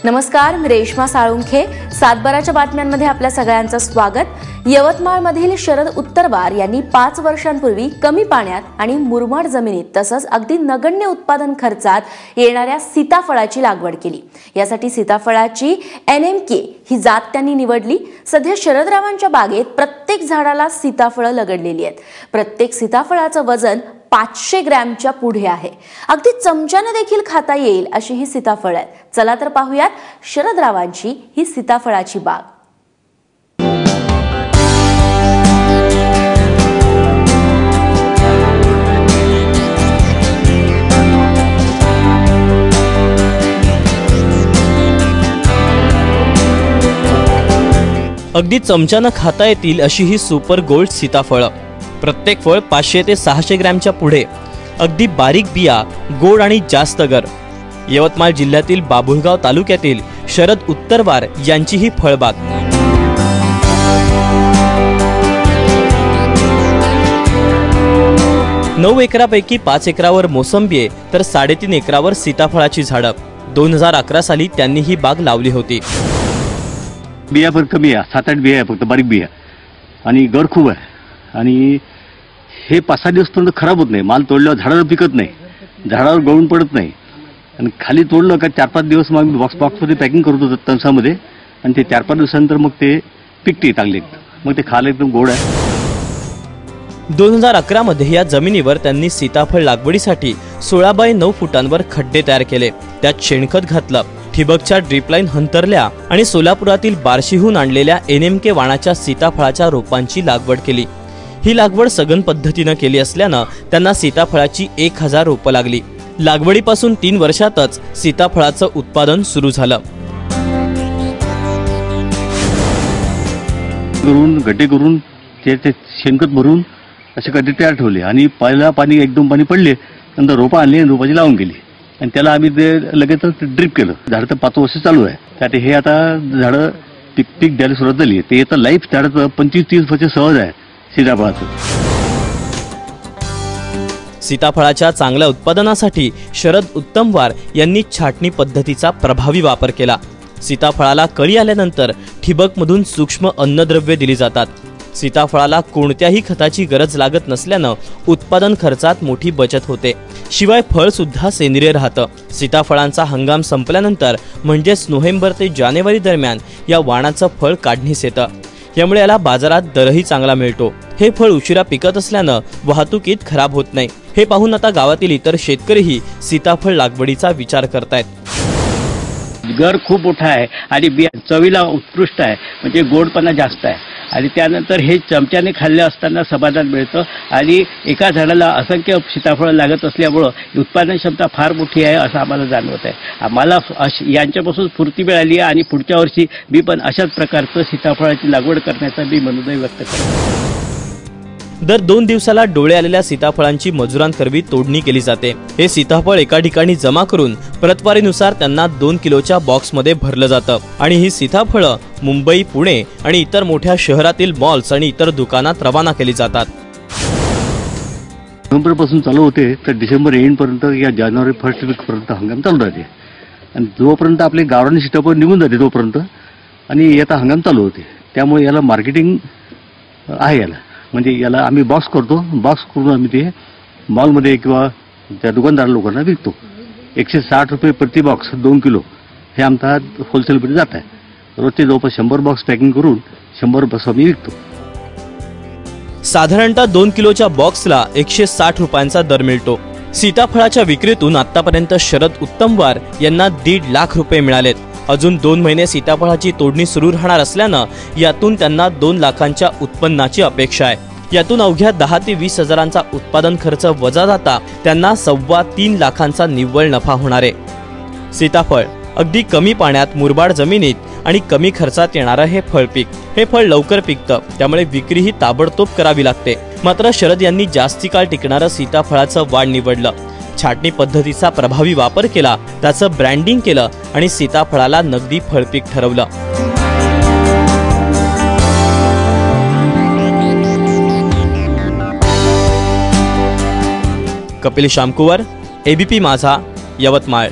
नमस्कार, मी रेश्मा साळुंखे. सातबाराच्या बातम्यांमध्ये आपल्या सगळ्यांचं स्वागत. यवतमाळमधील शरद उत्तरवार यांनी 5 वर्षांपूर्वी कमी पाण्यात आणि मुरमाड जमिनीत तसंच अगदी नगण्य उत्पादन खर्चात येणाऱ्या सीताफळाची लागवड केली. यासाठी सीताफळाची NMK ही जात त्यांनी निवडली. सध्या शरदरावांच्या बागेत प्रत्येक झाडाला सीताफळं लगडलेली आहेत. प्रत्येक सीताफळाचं वजन 500 ग्रॅमच्या पुढे आहे. अगदी चमच्याने देखील खाता येईल अशी ही सीताफळ आहेत. चला तर पाहूयात शरदरावांची ही सीताफळाची बाग. अगदी चमच्याने खाता येतील अशी ही सुपर गोल्ड सीताफळं. प्रत्येक फळ 500 ते 600 ग्रॅमच्या पुढे. अगदी बारीक बिया, गोड आणि जास्त गर. यवतमाळ जिल्ह्यातील बाभुळगाव तालुक्यातील शरद उत्तरवार यांची ही फळबाग. नऊ एकरापैकी 5 एकरावर मोसंबी आहे तर 3.5 एकरावर सीताफळाची झाडं. 2011 साली त्यांनी ही बाग लावली होती. बिया पण कमी आहे, 7-8 बिया आहे फक्त, बारीक बिया, आणि गर खूप आहे. आणि हे 5-6 दिवस पर्यंत खराब होत नाही. माल तोडल्यावर झाडावर पिकत नाही, झाडावर गळून पडत नाही. आणि खाली तोडलं का 4-5 दिवस मग बॉक्समध्ये पॅकिंग करतो तणसामध्ये, आणि ते 4-5 दिवसानंतर मग ते पिकते चांगले. मग ते खायला एकदम गोड आहे. 2011 मध्ये या जमिनीवर त्यांनी सीताफळ लागवडीसाठी 16 बाय 9 फुटांवर खड्डे तयार केले. त्यात शेणखत घातलं, ठिबकच्या ड्रीपलाईन हंतरल्या आणि सोलापुरातील बार्शीहून आणलेल्या NMK वाणाच्या सीताफळाच्या रोपांची लागवड केली. ही लागवड सघन पद्धतीनं केली असल्यानं त्यांना सीताफळाची 1000 रोपं लागली. लागवडीपासून 3 वर्षातच सीताफळाचं उत्पादन सुरू झालं. गड्डे करून ते शेणखत भरून असे गड्डे तयार ठेवले आणि पहिला पाणी 1-2 पाणी पडले, नंतर रोपं आणली आणि रोपाची लावून गेली. आणि त्याला आम्ही ते लगेचच ड्रिप केलं. झाड तर 5 वर्ष चालू आहे. त्यात हे आता झाडं पीक द्यायला सुरुवात झाली. ते आता लाईफ झाडाचं 25-30 वर्ष सहज आहे सीताफळाचं. सीताफळाच्या चांगल्या उत्पादनासाठी शरद उत्तमवार यांनी छाटणी पद्धतीचा प्रभावी वापर केला. सीताफळाला कळी आल्यानंतर ठिबकमधून सूक्ष्म अन्नद्रव्ये दिली जातात. सीताफळाला कोणत्याही खताची गरज लागत नसल्यानं उत्पादन खर्चात मोठी बचत होते. शिवाय फळ सुद्धा सेंद्रिय राहतं. सीताफळांचा हंगाम संपल्यानंतर म्हणजेच नोव्हेंबर ते जानेवारी दरम्यान या वाणाचं फळ काढणीस येतं. यामुळे याला बाजारात दरही चांगला मिळतो. हे फळ उशिरा पिकत असल्यानं वाहतुकीत खराब होत नाही. हे पाहून आता गावातील इतर शेतकरीही सीताफळ लागवडीचा विचार करतायत. गर खूप मोठा आहे आणि बिया चवीला उत्कृष्ट आहे, म्हणजे गोडपणा जास्त आहे. आणि त्यानंतर हे चमच्याने खाल्ले असताना समाधान मिळतं. आणि एका झाडाला असंख्य सीताफळं लागत असल्यामुळं उत्पादन क्षमता फार मोठी आहे असं आम्हाला जाणवत आहे. आम्हाला यांच्यापासून स्फूर्ती मिळाली आहे आणि पुढच्या वर्षी मी पण अशाच प्रकारचं सीताफळाची लागवड करण्याचा मी मनोदय व्यक्त करतो. दर 2 दिवसाला डोळे आलेल्या सीताफळांची मजुरांकरवी तोडणी केली जाते. हे सीताफळ एका ठिकाणी जमा करून प्रतवारीनुसार त्यांना 2 किलोच्या बॉक्समध्ये भरलं जातं आणि ही सीताफळं मुंबई, पुणे आणि इतर मोठ्या शहरातील मॉल्स आणि इतर दुकानात रवाना केली जातात. नोव्हेंबर पासून चालू होते तर डिसेंबर एंड पर्यंत या जानेवारी 1 वीक पर्यंत हंगाम चालू राहते. आणि जोपर्यंत आपले गावरान सीताफळ निघून जाते तोपर्यंत आणि याचा हंगाम चालू होते. त्यामुळे याला मार्केटिंग आहे. म्हणजे याला आम्ही बॉक्स करतो. बॉक्स करून आम्ही ते मॉलमध्ये किंवा त्या दुकानदार लोकांना विकतो. 160 रुपये प्रति बॉक्स 2 किलो हे आमचा होलसेलमध्ये जात आहे. रोजचे जवळपास 100 बॉक्स पॅकिंग करून 100 बॉक्स आम्ही विकतो. साधारणतः 2 किलोच्या बॉक्सला 160 रुपयांचा दर मिळतो. सीताफळाच्या विक्रीतून आतापर्यंत शरद उत्तमवार यांना 1.5 लाख रुपये मिळालेत. अजून 2 महिने सीताफळाची तोडणी सुरू राहणार असल्यानं यातून त्यांना 2 लाखांच्या उत्पन्नाची अपेक्षा आहे. यातून अवघ्या 10 ते 20 हजारांचा उत्पादन खर्च वजा जाता त्यांना 3.25 लाखांचा निव्वळ नफा होणार आहे. सीताफळ अगदी कमी पाण्यात, मुरबाड जमिनीत आणि कमी खर्चात येणारं हे फळ पीक. हे फळ लवकर पिकतं, त्यामुळे विक्रीही ताबडतोब करावी लागते. मात्र शरद यांनी जास्ती काळ टिकणारं सीताफळाचं वाण निवडलं. छाटणी पद्धतीचा प्रभावी वापर केला, त्याचं ब्रँडिंग केलं आणि सीताफळाला नगदी फळपीक ठरवलं. कपिल शामकुवर, ABP माझा, यवतमाळ.